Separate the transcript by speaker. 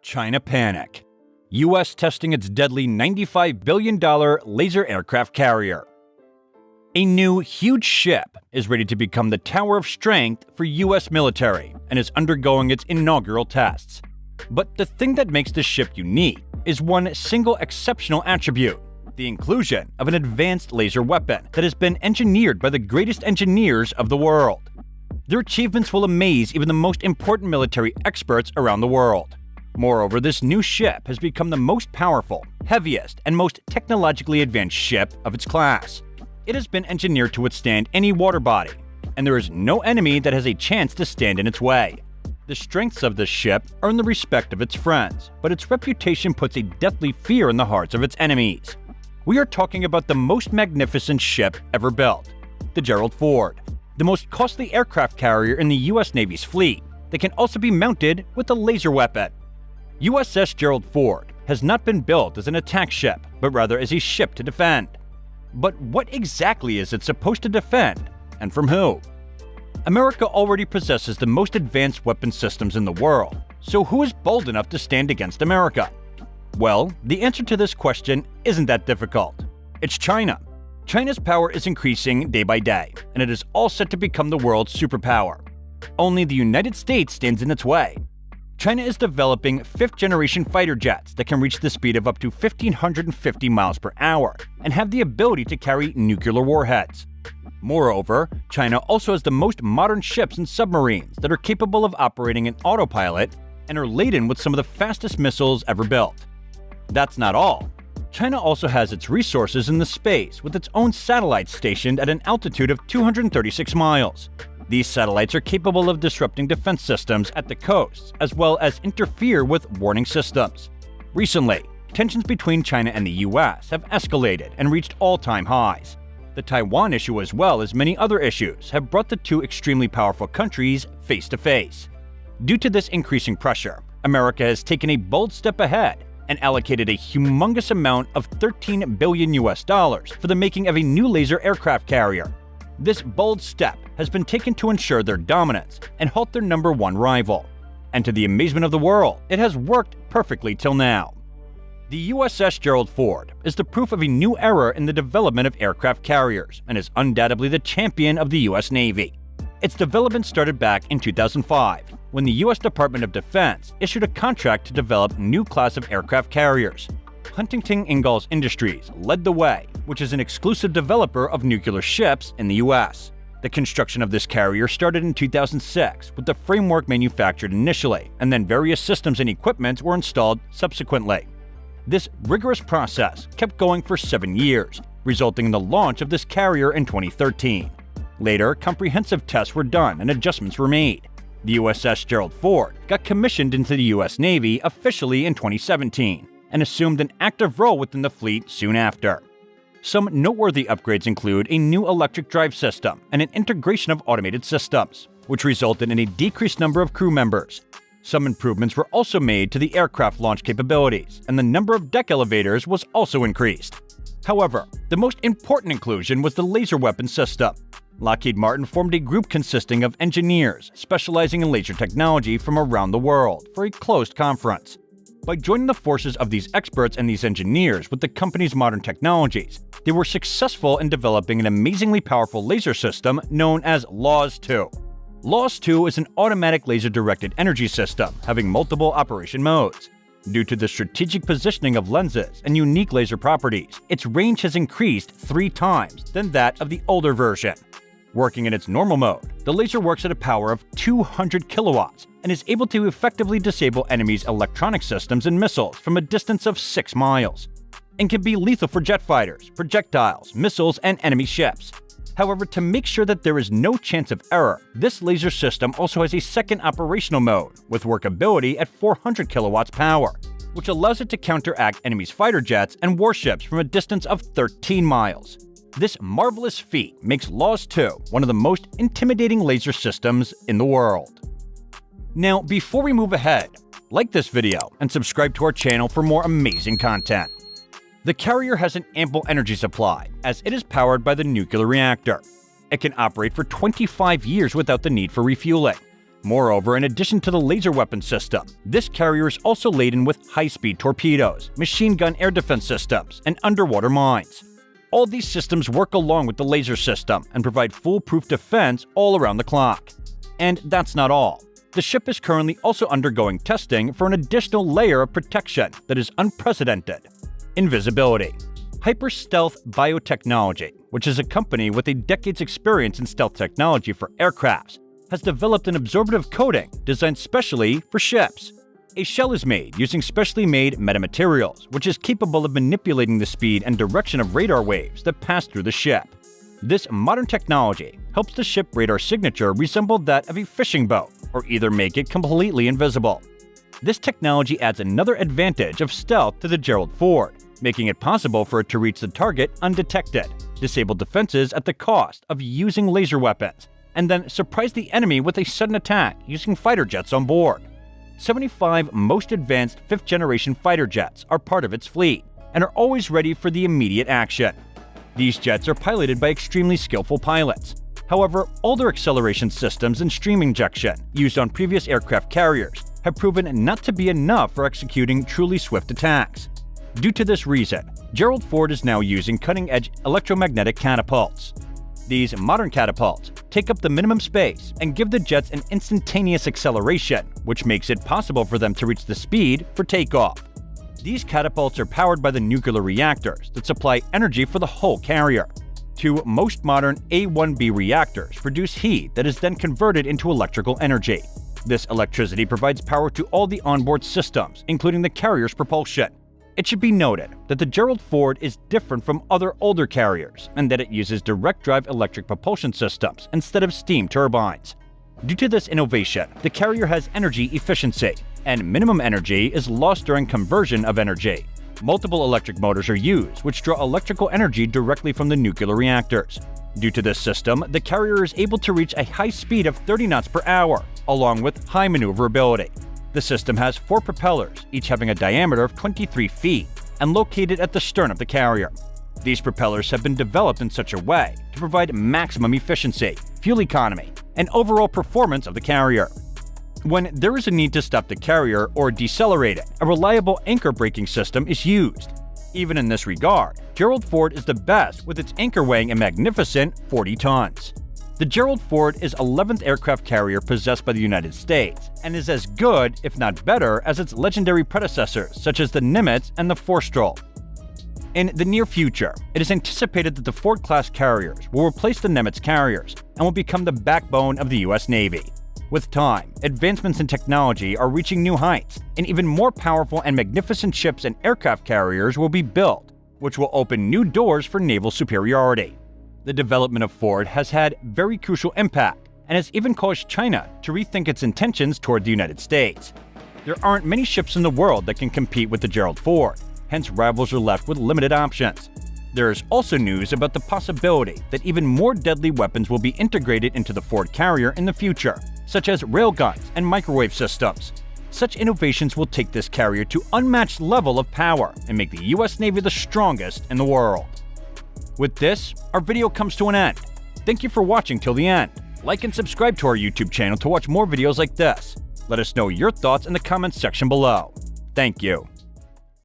Speaker 1: China panic. U.S. testing its deadly $95 billion laser aircraft carrier. A new, huge ship is ready to become the tower of strength for U.S. military and is undergoing its inaugural tests. But the thing that makes this ship unique is one single exceptional attribute: the inclusion of an advanced laser weapon that has been engineered by the greatest engineers of the world. Their achievements will amaze even the most important military experts around the world. Moreover, this new ship has become the most powerful, heaviest, and most technologically advanced ship of its class. It has been engineered to withstand any water body, and there is no enemy that has a chance to stand in its way. The strengths of this ship earn the respect of its friends, but its reputation puts a deathly fear in the hearts of its enemies. We are talking about the most magnificent ship ever built, the Gerald Ford, the most costly aircraft carrier in the U.S. Navy's fleet that can also be mounted with a laser weapon. USS Gerald Ford has not been built as an attack ship, but rather as a ship to defend. But what exactly is it supposed to defend, and from who? America already possesses the most advanced weapon systems in the world, so who is bold enough to stand against America? Well, the answer to this question isn't that difficult. It's China. China's power is increasing day by day, and it is all set to become the world's superpower. Only the United States stands in its way. China is developing fifth-generation fighter jets that can reach the speed of up to 1,550 miles per hour and have the ability to carry nuclear warheads. Moreover, China also has the most modern ships and submarines that are capable of operating in autopilot and are laden with some of the fastest missiles ever built. That's not all. China also has its resources in the space with its own satellites stationed at an altitude of 236 miles. These satellites are capable of disrupting defense systems at the coasts, as well as interfere with warning systems. Recently, tensions between China and the US have escalated and reached all-time highs. The Taiwan issue, as well as many other issues, have brought the two extremely powerful countries face to face. Due to this increasing pressure, America has taken a bold step ahead and allocated a humongous amount of $13 billion for the making of a new laser aircraft carrier. This bold step has been taken to ensure their dominance and halt their number one rival. And to the amazement of the world, it has worked perfectly till now. The USS Gerald Ford is the proof of a new era in the development of aircraft carriers and is undoubtedly the champion of the US Navy. Its development started back in 2005, when the US Department of Defense issued a contract to develop a new class of aircraft carriers. Huntington Ingalls Industries led the way, which is an exclusive developer of nuclear ships in the US. The construction of this carrier started in 2006, with the framework manufactured initially, and then various systems and equipment were installed subsequently. This rigorous process kept going for 7 years, resulting in the launch of this carrier in 2013. Later, comprehensive tests were done and adjustments were made. The USS Gerald Ford got commissioned into the US Navy officially in 2017 and assumed an active role within the fleet soon after. Some noteworthy upgrades include a new electric drive system and an integration of automated systems, which resulted in a decreased number of crew members. Some improvements were also made to the aircraft launch capabilities, and the number of deck elevators was also increased. However, the most important inclusion was the laser weapon system. Lockheed Martin formed a group consisting of engineers specializing in laser technology from around the world for a closed conference. By joining the forces of these experts and these engineers with the company's modern technologies, they were successful in developing an amazingly powerful laser system known as LAWS-2. LAWS-2 is an automatic laser-directed energy system having multiple operation modes. Due to the strategic positioning of lenses and unique laser properties, its range has increased 3 times than that of the older version. Working in its normal mode, the laser works at a power of 200 kilowatts and is able to effectively disable enemies' electronic systems and missiles from a distance of 6 miles, and can be lethal for jet fighters, projectiles, missiles, and enemy ships. However, to make sure that there is no chance of error, this laser system also has a second operational mode with workability at 400 kilowatts power, which allows it to counteract enemies' fighter jets and warships from a distance of 13 miles. This marvelous feat makes LAWS-2 one of the most intimidating laser systems in the world. Now, before we move ahead, like this video and subscribe to our channel for more amazing content. The carrier has an ample energy supply, as it is powered by the nuclear reactor. It can operate for 25 years without the need for refueling. Moreover, in addition to the laser weapon system, this carrier is also laden with high-speed torpedoes, machine gun air defense systems, and underwater mines. All these systems work along with the laser system and provide foolproof defense all around the clock. And that's not all. The ship is currently also undergoing testing for an additional layer of protection that is unprecedented: invisibility. Hyper-Stealth Biotechnology, which is a company with a decade's experience in stealth technology for aircrafts, has developed an absorptive coating designed specially for ships. A shell is made using specially made metamaterials, which is capable of manipulating the speed and direction of radar waves that pass through the ship. This modern technology helps the ship radar signature resemble that of a fishing boat, or either make it completely invisible. This technology adds another advantage of stealth to the Gerald Ford, making it possible for it to reach the target undetected, disable defenses at the cost of using laser weapons, and then surprise the enemy with a sudden attack using fighter jets on board. 75 most advanced 5th-generation fighter jets are part of its fleet and are always ready for the immediate action. These jets are piloted by extremely skillful pilots. However, older acceleration systems and stream injection used on previous aircraft carriers have proven not to be enough for executing truly swift attacks. Due to this reason, Gerald Ford is now using cutting-edge electromagnetic catapults. These modern catapults take up the minimum space and give the jets an instantaneous acceleration, which makes it possible for them to reach the speed for takeoff. These catapults are powered by the nuclear reactors that supply energy for the whole carrier. Two most modern A-1B reactors produce heat that is then converted into electrical energy. This electricity provides power to all the onboard systems, including the carrier's propulsion. It should be noted that the Gerald Ford is different from other older carriers and that it uses direct-drive electric propulsion systems instead of steam turbines. Due to this innovation, the carrier has energy efficiency, and minimum energy is lost during conversion of energy. Multiple electric motors are used, which draw electrical energy directly from the nuclear reactors. Due to this system, the carrier is able to reach a high speed of 30 knots per hour, along with high maneuverability. The system has 4 propellers, each having a diameter of 23 feet, and located at the stern of the carrier. These propellers have been developed in such a way to provide maximum efficiency, fuel economy, and overall performance of the carrier. When there is a need to stop the carrier or decelerate it, a reliable anchor braking system is used. Even in this regard, Gerald Ford is the best, with its anchor weighing a magnificent 40 tons. The Gerald Ford is 11th aircraft carrier possessed by the United States and is as good, if not better, as its legendary predecessors such as the Nimitz and the Forstro. In the near future, it is anticipated that the Ford-class carriers will replace the Nimitz carriers and will become the backbone of the U.S. Navy. With time, advancements in technology are reaching new heights, and even more powerful and magnificent ships and aircraft carriers will be built, which will open new doors for naval superiority. The development of Ford has had very crucial impact and has even caused China to rethink its intentions toward the United States. There aren't many ships in the world that can compete with the Gerald Ford, hence rivals are left with limited options. There is also news about the possibility that even more deadly weapons will be integrated into the Ford carrier in the future, such as railguns and microwave systems. Such innovations will take this carrier to unmatched level of power and make the US Navy the strongest in the world. With this, our video comes to an end. Thank you for watching till the end. Like and subscribe to our YouTube channel to watch more videos like this. Let us know your thoughts in the comments section below. Thank you.